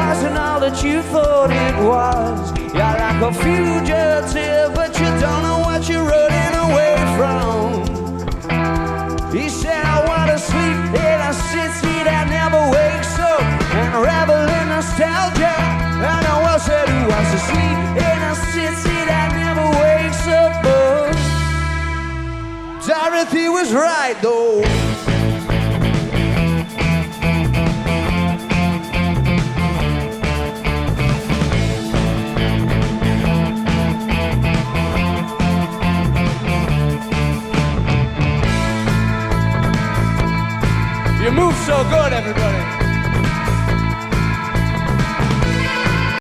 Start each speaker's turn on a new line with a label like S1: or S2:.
S1: wasn't all that you thought it was. You're like a fugitive, but you don't know what you're running away from. He said, I want to sleep in a city that never wakes up and revel in nostalgia. And I was said who wants to sleep in a city that never wakes up. But Dorothy was right though. You move so good, everybody.